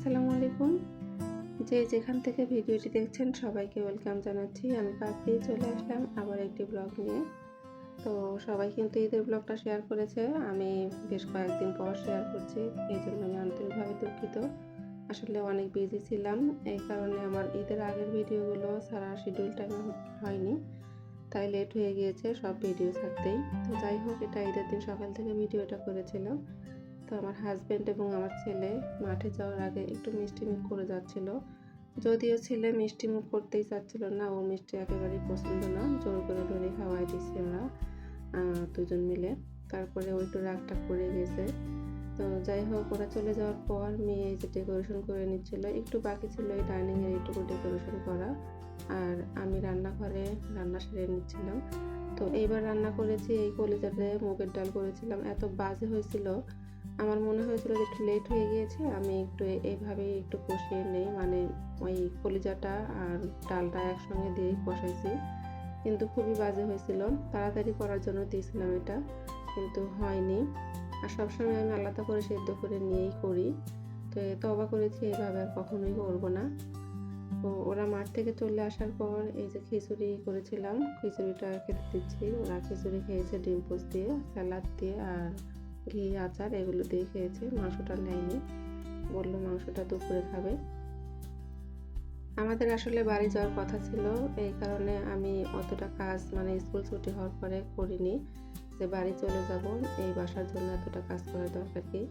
আসসালামু আলাইকুম। যে যেখান থেকে ভিডিওটি দেখছেন সবাইকে ওয়েলকাম জানাচ্ছি। আমি পাপড়ি চলে আসলাম আবার একটি ব্লগ নিয়ে। তো সবাই কিন্তু ঈদের ব্লগটা শেয়ার করেছে, আমি বেশ কয়েকদিন পর শেয়ার করছি, এই জন্য আমি আন্তরিকভাবে দুঃখিত। আসলে অনেক বিজি ছিলাম, এই কারণে আমার ঈদের আগের ভিডিওগুলো ছাড়া শিডিউল টাইমে হয়নি, তাই লেট হয়ে গিয়েছে সব ভিডিও ছাড়তেই। তো যাই হোক, এটা ঈদের দিন সকাল থেকে ভিডিওটা করেছিলাম। তো আমার হাজব্যান্ড এবং আমার ছেলে মাঠে যাওয়ার আগে একটু মিষ্টি মুখ করে যাচ্ছিল, যদিও ছেলে মিষ্টি মুখ করতেই চাচ্ছিল না, ও মিষ্টি একেবারেই পছন্দ না, জোর করে ধরে খাওয়াই দিচ্ছি আমরা দুজন মিলে। তারপরে ও একটু রাগটা করে গেছে। তো যাই হোক, ওরা চলে যাওয়ার পর মেয়ে যে ডেকোরেশন করে নিচ্ছিল, একটু বাকি ছিল এই ডাইনিং এর একটু ডেকোরেশন করা, আর আমি রান্নাঘরে রান্না সেরে নিচ্ছিলাম। তো এইবার রান্না করেছি এই কলিজাতে মুগের ডাল করেছিলাম, এত বাজে হয়েছিল, আমার মনে হয়েছিল যে একটু লেট হয়ে গিয়েছে, আমি একটু এইভাবেই একটু কষিয়ে নেই, মানে ওই কলিজাটা আর ডালটা একসঙ্গে দিয়েই কষাইছি, কিন্তু খুবই বাজে হয়েছিল। তাড়াতাড়ি করার জন্য দিয়েছিলাম এটা, কিন্তু হয়নি। আর সবসময় আমি আলাদা করে সেদ্ধ করে নিয়েই করি, তো তবা করেছি, এইভাবে আর কখনোই করবো না। তো ওরা মাঠ থেকে চলে আসার পর এই যে খিচুড়ি করেছিলাম, খিচুড়িটা খেতে দিচ্ছি। ওরা খিচুড়ি খেয়েছে ডিম পোস্ট দিয়ে, স্যালাড দিয়ে আর ঘি আচার এগুলো দিয়ে খেয়েছে, মাংসটা নেয়নি, বললো মাংসটা দুপুরে খাবে। আমাদের আসলে বাড়ি যাওয়ার কথা ছিল, এই কারণে আমি অতটা কাজ মানে স্কুল ছুটি হওয়ার পরে করিনি, যে বাড়ি চলে যাব, এই বাসার জন্য এতটা কাজ করার দরকার কি।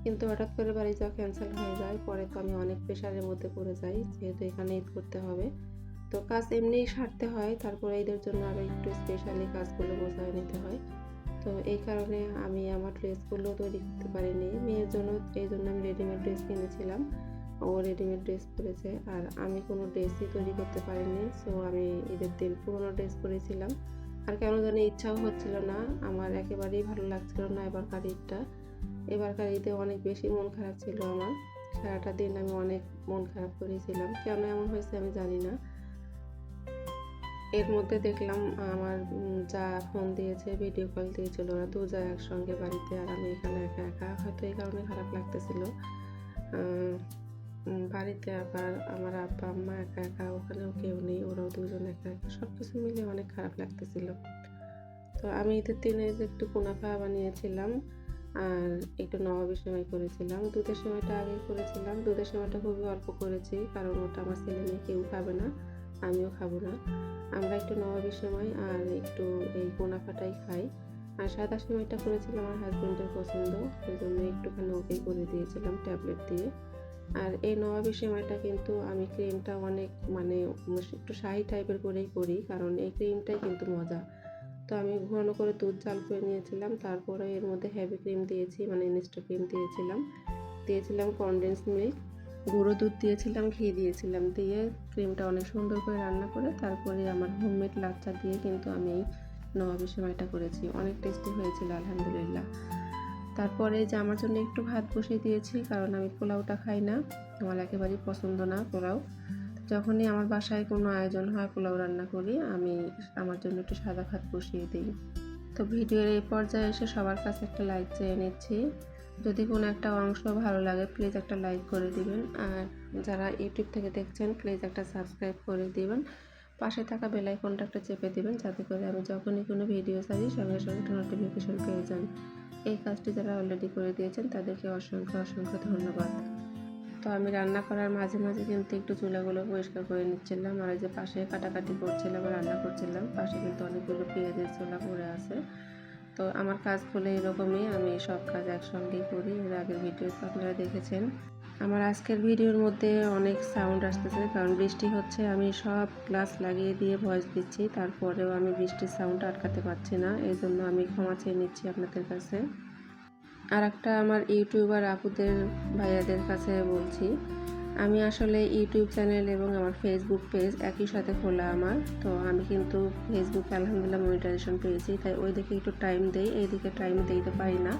কিন্তু হঠাৎ করে বাড়ি যাওয়া ক্যান্সেল হয়ে যায়, পরে তো আমি অনেক প্রেশারের মধ্যে পড়ে যাই, যেহেতু এখানে ঈদ করতে হবে, তো কাজ এমনিই সারতে হয়, তারপরে ঈদের জন্য আরও একটু স্পেশালি কাজগুলো বোঝায় নিতে হয়। তো এই কারণে আমি আমার ড্রেসগুলো তৈরি করতে পারিনি মেয়ের জন্য, এই জন্য আমি রেডিমেড ড্রেস কিনেছিলাম, ও রেডিমেড ড্রেস পরেছে, আর আমি কোনো ড্রেসই তৈরি করতে পারিনি। সো আমি ঈদের দিন পুরোনো ড্রেস পরেছিলাম, আর কেন জানি ইচ্ছাও হচ্ছিল না, আমার একেবারেই ভালো লাগছিল না এবারকার ঈদে অনেক বেশি মন খারাপ ছিল আমার, সারাটা দিন আমি অনেক মন খারাপ করেছিলাম, কেন এমন হয়েছে আমি জানি না। এর মধ্যে দেখলাম আমার যা ফোন দিয়েছে, ভিডিও কল দিয়েছিল, ওরা দু যা একসঙ্গে বাড়িতে, আর আমি এখানে একা একা, হয়তো এই কারণে খারাপ লাগতেছিল। বাড়িতে আবার আমার আব্বা আম্মা একা একা, ওখানেও কেউ নেই, ওরাও দুজন একা একা, সব কিছু মিলে অনেক খারাপ লাগতেছিল। তো আমি ঈদের দিনে যে একটু কুনাফা বানিয়েছিলাম আর একটু নবাবী সেমাই করেছিলাম, দুধের সেমাইটা আগেই করেছিলাম, দুধের সেমাইটা খুবই অল্প করেছি, কারণ ওটা আমার ছেলে মেয়ে কেউ খাবে না, আমিও খাবো না, আমরা একটু নবাবী সেমাই আর একটু এই কুনাফাটাই খাই। আর সাদা সেমাইটা করেছিলাম আমার হাজব্যান্ডের পছন্দ, সেই জন্য একটুখানি ওকেই করে দিয়েছিলাম ট্যাবলেট দিয়ে। আর এই নবাবী সেমাইটা কিন্তু আমি ক্রিমটা অনেক মানে একটু শাহি টাইপের করেই করি, কারণ এই ক্রিমটাই কিন্তু মজা। তো আমি ঘন করে দুধ জাল করে নিয়েছিলাম, তারপরে এর মধ্যে হেভি ক্রিম দিয়েছি, মানে ইনস্টা ক্রিম দিয়েছিলাম কনডেন্স মিল্ক, গুঁড়ো দুধ দিয়েছিলাম, ঘি দিয়েছিলাম, দিয়ে ক্রিমটা অনেক সুন্দর করে রান্না করে তারপরে আমার হোমমেড লাচ্চা দিয়ে কিন্তু আমি এই নবাবী সেমাইটা করেছি, অনেক টেস্টি হয়েছিল আলহামদুলিল্লাহ। তারপরে যে আমার জন্য একটু ভাত বসিয়ে দিয়েছি, কারণ আমি পোলাওটা খাই না, আমার একেবারেই পছন্দ না পোলাও। যখনই আমার বাসায় কোনো আয়োজন হয় পোলাও রান্না করি, আমি আমার জন্য একটু সাদা ভাত বসিয়ে দিই। তো ভিডিওর এই পর্যায়ে এসে সবার কাছে একটা লাইক চেয়ে নিচ্ছি, যদি কোনো একটা অংশ ভালো লাগে প্লিজ একটা লাইক করে দিবেন, আর যারা ইউটিউব থেকে দেখছেন প্লিজ একটা সাবস্ক্রাইব করে দিবেন, পাশে থাকা বেল আইকনটা একটা চেপে দিবেন, যাতে করে আমি যখনই কোনো ভিডিও ছাড়ি সঙ্গে সঙ্গে নোটিফিকেশন পেয়ে যান। এই কাজটি যারা অলরেডি করে দিয়েছেন তাদেরকে অসংখ্য অসংখ্য ধন্যবাদ। তো আমি রান্না করার মাঝে মাঝে কিন্তু একটু চুলাগুলো পরিষ্কার করে নিচ্ছিলাম, আর এই যে পাশে কাটাকাটি করছিলাম আর রান্না করছিলাম, পাশে কিন্তু অনেকগুলো পেঁয়াজের চুলা পড়ে আছে। তো আমার কাজগুলো এরকমই, আমি সব কাজ একসঙ্গেই করি, এর আগের ভিডিওতে আপনারা দেখেছেন। আমার আজকের ভিডিওর মধ্যে অনেক সাউন্ড আসতেছে, কারণ বৃষ্টি হচ্ছে, আমি সব গ্লাস লাগিয়ে দিয়ে ভয়েস দিচ্ছি, তারপরেও আমি বৃষ্টির সাউন্ড আটকাতে পারছি না, এই জন্য আমি ক্ষমা চেয়ে নিচ্ছি আপনাদের কাছে। আর একটা আমার ইউটিউবার আপুদের ভাইয়াদের কাছে বলছি, আমি আসলে ইউটিউব চ্যানেল এবং আমার ফেসবুক পেজ একই সাথে খোলা আমার, তো আমি কিন্তু ফেসবুকে আলহামদুলিল্লাহ মনিটাইজেশন পেয়েছি, তাই ওই দিকে একটু টাইম দেই, এই দিকে টাইম দিতে পারি না,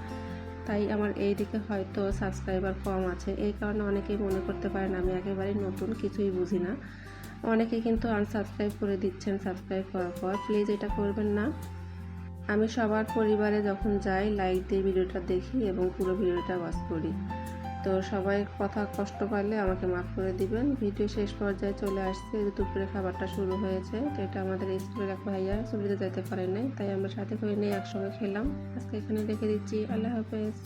তাই আমার এই দিকে হয়তো সাবস্ক্রাইবার কম আছে, এই কারণে অনেকেই মনে করতে পারেন আমি একেবারেই নতুন, কিছুই বুঝি না। অনেকে কিন্তু আনসাবস্ক্রাইব করে দিচ্ছেন সাবস্ক্রাইব করার পর, প্লিজ এটা করবেন না। আমি সবার পরিবারে যখন যাই লাইক দিয়ে ভিডিওটা দেখি এবং পুরো ভিডিওটা ওয়াচ করি। তো সবাই কথা কষ্ট পাইলে আমাকে মাফ করে দিবেন। ভিডিও শেষ পর্যায়ে চলে আসছে, দুপুরে খাবারটা শুরু হয়েছে। তো এটা আমাদের স্কুলের এক ভাইয়া ছবিতে যেতে পারে নাই, তাই আমরা সাথে করে নিয়ে একসঙ্গে খেলাম। আজকে এখানে রেখে দিচ্ছি। আল্লাহ হাফেজ।